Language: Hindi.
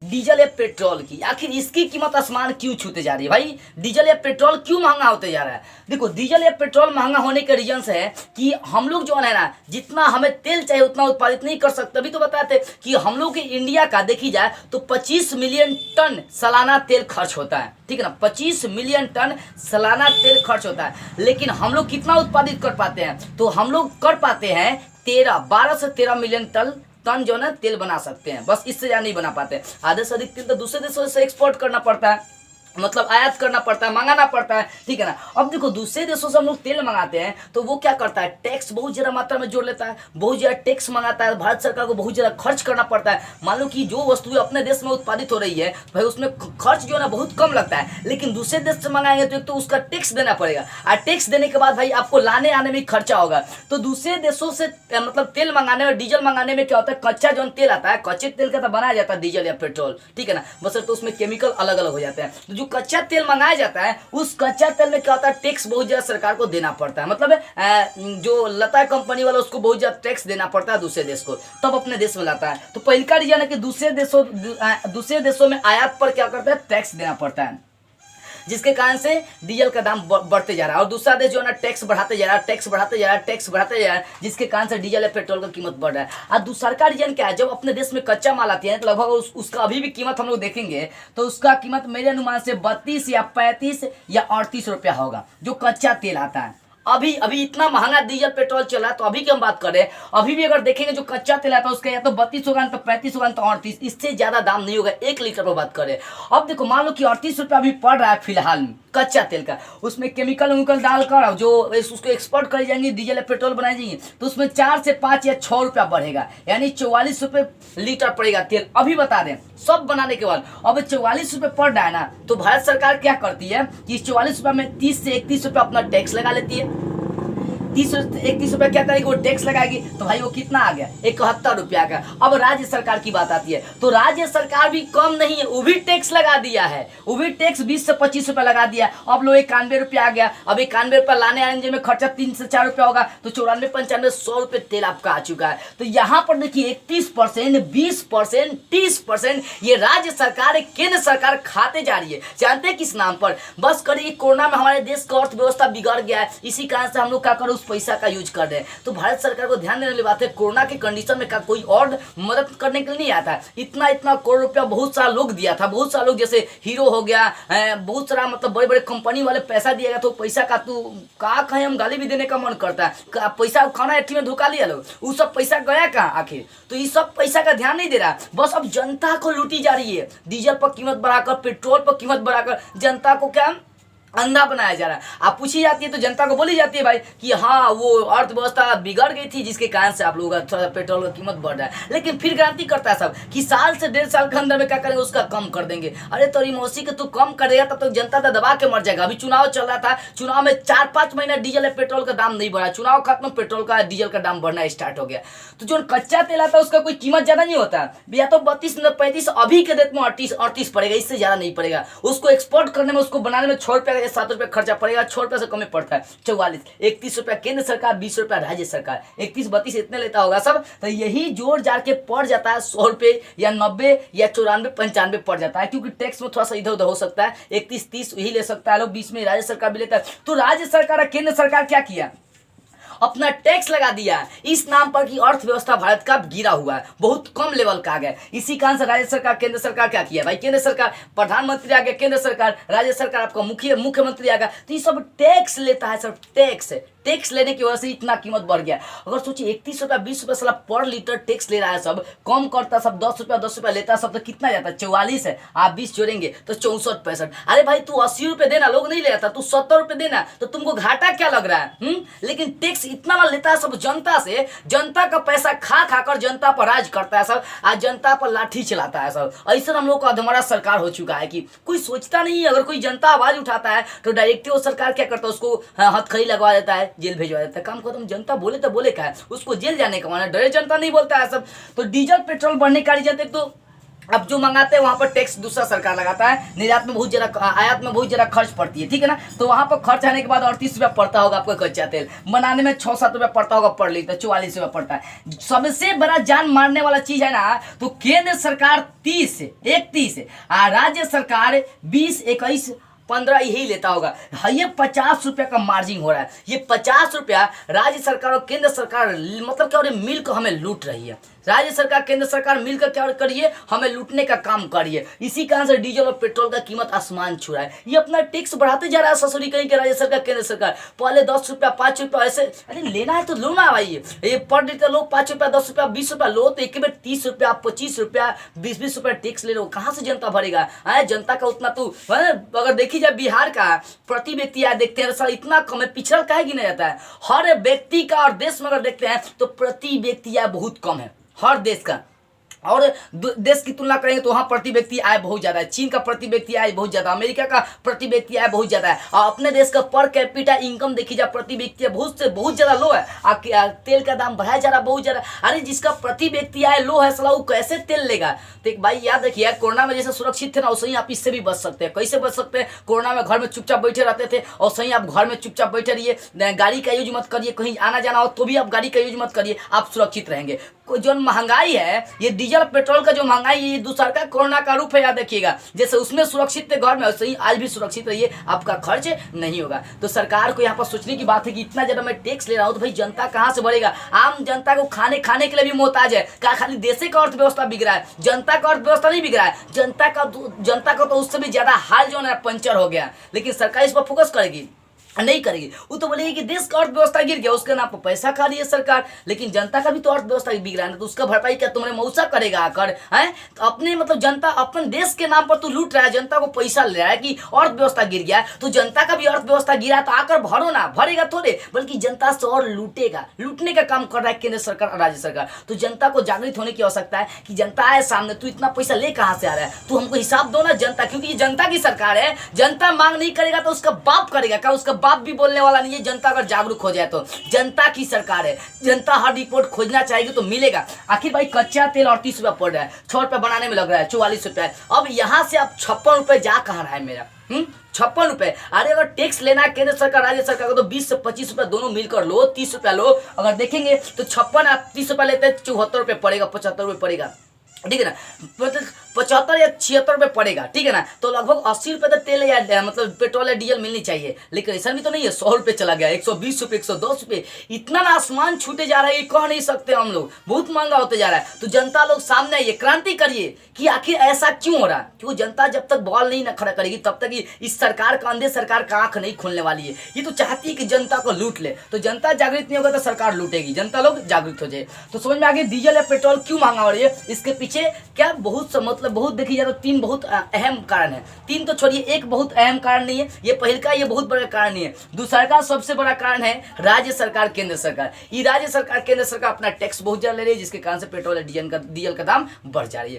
डीजल या पेट्रोल की, आखिर इसकी कीमत आसमान क्यों छूते जा रही है भाई? डीजल या पेट्रोल क्यों महंगा होते जा रहा है? देखो, डीजल या पेट्रोल महंगा होने के रीजन है कि हम लोग जो है ना, जितना हमें तेल चाहिए उतना उत्पादित नहीं कर सकते। अभी तो बताते कि हम लोग के इंडिया का देखी जाए तो 25 मिलियन टन सालाना तेल खर्च होता है, ठीक है ना, 25 मिलियन टन सालाना तेल खर्च होता है। लेकिन हम लोग कितना उत्पादित कर पाते हैं? तो हम लोग कर पाते हैं 12 से 13 मिलियन टन जो है ना तेल बना सकते हैं, बस इससे ज्यादा नहीं बना पाते। आधे से अधिक तेल तो दूसरे देशों से एक्सपोर्ट करना पड़ता है, मतलब आयात करना पड़ता है, मंगाना पड़ता है, ठीक है ना। अब देखो, दूसरे देशों से हम लोग तेल मंगाते हैं तो वो क्या करता है, टैक्स बहुत ज्यादा मात्रा में जोड़ लेता है, बहुत ज्यादा टैक्स मंगाता है, भारत सरकार को बहुत ज्यादा खर्च करना पड़ता है। मान लो कि जो वस्तुएं अपने देश में उत्पादित हो रही है भाई, उसमें खर्च जो है ना बहुत कम लगता है, लेकिन दूसरे देश से मंगाएंगे तो एक तो उसका टैक्स देना पड़ेगा, और टैक्स देने के बाद भाई आपको लाने आने में खर्चा होगा। तो दूसरे देशों से मतलब तेल मंगाने में, डीजल मंगाने में क्या होता है, कच्चा जो तेल आता है, कच्चे तेल का तो बनाया जाता है डीजल या पेट्रोल, ठीक है ना, बस तो उसमें केमिकल अलग अलग हो जाते हैं। तो जो कच्चा तेल मंगाया जाता है, उस कच्चा तेल में क्या होता है, टैक्स बहुत ज्यादा सरकार को देना पड़ता है, मतलब जो लता कंपनी वाला उसको बहुत ज्यादा टैक्स देना पड़ता है दूसरे देश को, तब अपने देश में लाता है। तो पहले का रीजन है कि दूसरे देशों में आयात पर क्या करता है, टैक्स देना पड़ता है, जिसके कारण से डीजल का दाम बढ़ते जा रहा है। और दूसरा देश जो है ना टैक्स बढ़ाते जा रहा है, टैक्स बढ़ाते जा रहा है, टैक्स बढ़ाते जा रहा है, जिसके कारण से डीजल या पेट्रोल का कीमत बढ़ रहा है। और दूसरा का रीजन क्या है, जब अपने देश में कच्चा माल आती है तो लगभग उसका अभी भी कीमत हम लोग देखेंगे तो उसका कीमत मेरे अनुमान से 32 या 35 या 38 रुपया होगा, जो कच्चा तेल आता है। अभी अभी इतना महंगा डीजल पेट्रोल चला, तो अभी की हम बात करें, अभी भी अगर देखेंगे जो कच्चा तेल आता है उसका या तो 32 होगा, तो 35 होगा, तो 38, इससे ज्यादा दाम नहीं होगा 1 लीटर पर बात करें। अब देखो, मान लो कि 38 रुपया अभी पड़ रहा है फिलहाल में कच्चा तेल का, उसमें केमिकल उमिकल डालकर जो उसको एक्सपोर्ट कर जाएंगे, डीजल या पेट्रोल बनाए जाएंगे, तो उसमें 4 से 5 या 6 रुपया बढ़ेगा, यानी 44 रुपये लीटर पड़ेगा तेल। अभी बता दें, सब बनाने के बाद अब 44 रुपये पड़ रहा है ना, तो भारत सरकार क्या करती है कि इस 44 रुपये में 30 से 31 रुपया अपना टैक्स लगा लेती है। 31 रुपया क्या करेगी, वो टैक्स लगाएगी, तो भाई वो कितना आ गया, 71 रुपया का। अब राज्य सरकार की बात आती है, तो राज्य सरकार भी कम नहीं है, वो भी टैक्स लगा दिया है, वो भी टैक्स 20 से 25 रुपया लगा दिया। अब लो 91 रुपया आ गया। अब 91 रुपया लाने आने में खर्चा 3 से 4 रुपया होगा, तो 94, 95, 100 रुपये तेल आपका आ चुका है। तो यहाँ पर देखिए 31%, 20%, 30% ये राज्य सरकार, केंद्र सरकार खाते जा रही है। जानते हैं किस नाम पर? बस करिए, कोरोना में हमारे देश का अर्थव्यवस्था बिगड़ गया है, इसी कारण से हम लोग क्या करें, उस पैसा का यूज कर रहे हैं। तो भारत सरकार को ध्यान देने वाली बात है, कोरोना के कंडीशन में का कोई और मदद करने के लिए नहीं आता है। इतना करोड़ रुपया बहुत सारा लोग दिया था, बहुत सारा लोग जैसे हीरो हो गया, बहुत सारा मतलब बड़े बड़े कंपनी वाले पैसा दिया गया। तो पैसा का तू कहा कहीं हम गाली भी देने का मन करता है, पैसा खाना एटी में धोखा लिया लोग, वो सब पैसा गया कहाँ आखिर? तो ये सब पैसा का ध्यान नहीं दे रहा, बस अब जनता को लूटी जा रही है। डीजल पर कीमत बढ़ाकर, पेट्रोल पर कीमत बढ़ाकर जनता को क्या अंधा बनाया जा रहा है। आप पूछी जाती है तो जनता को बोली जाती है भाई कि हाँ वो अर्थव्यवस्था बिगड़ गई थी, जिसके कारण से आप लोगों का थोड़ा पेट्रोल का कीमत बढ़ रहा है। लेकिन फिर गारंटी करता है सब कि साल से 1.5 साल के अंदर में क्या करेंगे, उसका कम कर देंगे। अरे तोरी मौसी के तू कम करेगा तब तो जनता तो दबा के मर जाएगा। अभी चुनाव चल रहा था, चुनाव में 4-5 महीना डीजल या पेट्रोल का दाम नहीं बढ़ा, चुनाव खत्म, पेट्रोल का डीजल का दाम बढ़ना स्टार्ट हो गया। तो जो कच्चा तेल आता है उसका कोई कीमत ज्यादा नहीं होता, या तो 32 न 35, अभी के डेट में 38 पड़ेगा, इससे ज्यादा नहीं पड़ेगा। उसको एक्सपोर्ट करने में, उसको बनाने में 6 रुपया या 7 रुपया खर्चा पड़ेगा, 6 रुपया से कम में पड़ता है। 44, 31 रुपया केंद्र सरकार, 20 रुपया राज्य सरकार, 31-32 इतने लेता होगा सब। तो यही जोड़ जाड़ के पड़ जाता है 100 रुपये या 90 या 94-95 पड़ जाता है, क्योंकि टैक्स में थोड़ा सा इधर उधर हो सकता है। 31-30 यही ले सकता है लोग, 20 में राज्य सरकार भी लेता है। तो राज्य सरकार और केंद्र सरकार क्या किया, अपना टैक्स लगा दिया इस नाम पर कि अर्थव्यवस्था भारत का गिरा हुआ है, बहुत कम लेवल का आ गया। इसी कारण से राज्य सरकार, केंद्र सरकार क्या किया भाई, केंद्र सरकार प्रधानमंत्री आ गया, केंद्र सरकार, राज्य सरकार आपका मुख्यमंत्री आ गया, तो ये सब टैक्स लेता है, सब टैक्स लेने की वजह से इतना कीमत बढ़ गया। अगर सोचिए 31 रुपया 20 रुपया साला पर लीटर टैक्स ले रहा है सब, कम करता सब 10 रुपया लेता सब, तो कितना जाता है, 44 है, आप 20 जोड़ेंगे तो 64-65। अरे भाई तू 80 रुपये देना, लोग नहीं ले आता, तू 70 रुपये देना, तो तुमको घाटा क्या लग रहा है? लेकिन टैक्स इतना ना लेता है सब जनता से, जनता का पैसा खा कर जनता पर राज करता है सब, आज जनता पर लाठी चलाता है सब। ऐसा हम लोग का हमारा सरकार हो चुका है कि कोई सोचता नहीं है। अगर कोई जनता आवाज उठाता है तो डायरेक्टली वो सरकार क्या करता है, उसको हथकड़ी लगवा देता है, जेल भेजवा देता है, काम खत्म। जनता बोले तो बोले क्या है, उसको जेल जाने का माना, डरे जनता नहीं बोलता है सब। तो डीजल पेट्रोल बढ़ने का रीजन तो अब जो मंगाते हैं वहां पर टैक्स दूसरा सरकार लगाता है, निर्यात में बहुत जरा, आयात में बहुत जरा खर्च पड़ती है, ठीक है ना। तो वहां पर खर्च आने के बाद 38 रुपया पड़ता होगा आपका कच्चा तेल, बनाने में 6-7 रुपया पड़ता होगा पर लीटर, 44 रुपया पड़ता है। सबसे बड़ा जान मारने वाला चीज है ना, तो केंद्र सरकार 31 राज्य सरकार 20-21-15 यही लेता होगा। ये 50 रुपया का मार्जिन हो रहा है। ये 50 रुपया राज्य सरकार और केंद्र सरकार मतलब क्या हो रही है, मिलकर हमें लूट रही है। राज्य सरकार केंद्र सरकार मिलकर क्या करिए, हमें लूटने का काम करिए। इसी कारण से डीजल और पेट्रोल का कीमत आसमान छू रहा है। ये अपना टैक्स बढ़ाते जा रहा है ससुरी कहीं के राज्य सरकार केंद्र सरकार। पहले 10 रुपया 5 रुपया ऐसे, अरे लेना है तो लो ना भाई, ये पर लीटर लो 5 रुपया 10 रुपया 20 रुपया लो, तो एक बार 30 रुपया 25 रुपया 20-20 रुपया टैक्स ले लो। कहाँ से जनता भरेगा? जनता का उतना तो अगर देखी जाए बिहार का प्रति व्यक्ति आय देखते हैं सर इतना कम है, पिछड़ा काहे गिना जाता है? हर व्यक्ति का और देश में अगर देखते हैं तो प्रति व्यक्ति आय बहुत कम है हर देश का, और देश की तुलना करेंगे तो वहाँ प्रति व्यक्ति आय बहुत ज़्यादा है। चीन का प्रति व्यक्ति आय बहुत ज़्यादा, अमेरिका का प्रति व्यक्ति आय बहुत ज़्यादा है, और अपने देश का पर कैपिटा इनकम देखी जाए प्रति व्यक्ति बहुत ज़्यादा लो है। तेल का दाम बढ़ाया जा रहा बहुत ज़्यादा। अरे जिसका प्रति व्यक्ति आय लो है सला वो कैसे तेल लेगा? तो एक भाई याद रखिए, कोरोना में जैसे सुरक्षित थे ना वैसे ही आप इससे भी बच सकते हैं। कैसे बच सकते हैं? कोरोना में घर में चुपचाप बैठे रहते थे, और सही आप घर में चुपचाप बैठे रहिए, गाड़ी का यूज मत करिए, कहीं आना जाना हो तो भी आप गाड़ी का यूज मत करिए, आप सुरक्षित रहेंगे। जो महंगाई है, ये डीजल पेट्रोल का जो महंगाई है, ये दूसरा का कोरोना का रूप है, याद रखिएगा। जैसे उसमें सुरक्षित थे घर में, वैसे ही आज भी सुरक्षित रहिए, आपका खर्च नहीं होगा। तो सरकार को यहाँ पर सोचने की बात है कि इतना ज्यादा मैं टैक्स ले रहा हूँ तो भाई जनता कहाँ से भरेगा? आम जनता को खाने के लिए भी मोहताज है। क्या खाली देश का अर्थव्यवस्था बिगड़ा है? जनता का अर्थव्यवस्था नहीं बिगड़ा है, जनता का तो उससे भी ज्यादा हाल जो है पंचर हो गया। लेकिन सरकार इस पर फोकस करेगी नहीं करेगी, वो तो बोलेगी कि देश का अर्थव्यवस्था गिर गया, उसके नाम पर पैसा खा रही है सरकार, लेकिन जनता का भी तो अर्थव्यवस्था बिगड़ा है ना, तो उसका भरपाई क्या तुम्हारे मौसा करेगा आकर? हैं तो अपने मतलब जनता अपने देश के नाम पर तो लूट रहा है, जनता को पैसा ले रहा है कि अर्थव्यवस्था गिर गया, तो जनता का भी अर्थव्यवस्था गिरा तो आकर भरो ना, भरेगा थोड़े, बल्कि जनता से और लूटेगा, लूटने का काम कर रहा है केंद्र सरकार और राज्य सरकार। तो जनता को जागृत होने की आवश्यकता है कि जनता है सामने, तू इतना पैसा ले कहाँ से आ रहा है, तू हमको हिसाब दो ना जनता, क्योंकि ये जनता की सरकार है। जनता मांग नहीं करेगा तो उसका बाप करेगा, क्या उसका बाप भी बोलने वाला नहीं है। जनता अगर जागरूक हो जाए तो, जनता की सरकार है, जनता हर रिपोर्ट खोजना चाहेगी तो मिलेगा। आखिर भाई कच्चा तेल 38 रुपया पड़ रहा है, 6 रुपया बनाने में लग रहा है, 44 रुपया। अब यहाँ से आप 56 रुपये जा कहाँ रहा है मेरा? 56 रुपये। अरे अगर टैक्स लेना है केंद्र सरकार राज्य सरकार को तो 20 से 25 रुपया दोनों मिलकर लो, 30 रुपया लो। अगर देखेंगे तो 56 आप 30 रुपया लेते हैं, 74 रुपये पड़ेगा, 75 रुपये पड़ेगा, ठीक है ना, मतलब 75 या 76 रुपये पड़ेगा, ठीक है ना। तो लगभग 80 रुपये तो तेल या मतलब पेट्रोल या डीजल मिलनी चाहिए, लेकिन ऐसा भी तो नहीं है। 100 रुपये चला गया, 120 रुपये, 110 रुपये, इतना ना आसमान छूटे जा रहा है, ये कह नहीं सकते हम लोग, बहुत महंगा होते जा रहा है। तो जनता लोग सामने आइए, क्रांति करिए कि आखिर ऐसा क्यों हो रहा है। क्योंकि जनता जब तक बॉल नहीं ना खड़ा करेगी तब तक इस सरकार का, अंधे सरकार का आंख नहीं खोलने वाली है। ये तो चाहती है कि जनता को लूट ले, तो जनता जागृत नहीं होगा तो सरकार लूटेगी, जनता लोग जागृत हो जाए। तो समझ में आ गया डीजल या पेट्रोल क्यों महंगा हो रही है। इसके पीछे क्या बहुत मतलब बहुत देखी जाए तो 3 बहुत अहम कारण है। 3 तो छोड़िए, एक बहुत अहम कारण नहीं है, ये पहले का ये बहुत बड़ा कारण नहीं है। दूसरा का सबसे बड़ा कारण है राज्य सरकार केंद्र सरकार। ये राज्य सरकार केंद्र सरकार अपना टैक्स बहुत ज्यादा ले रही है, जिसके कारण से पेट्रोल या डीजल का दाम बढ़ जा रही है।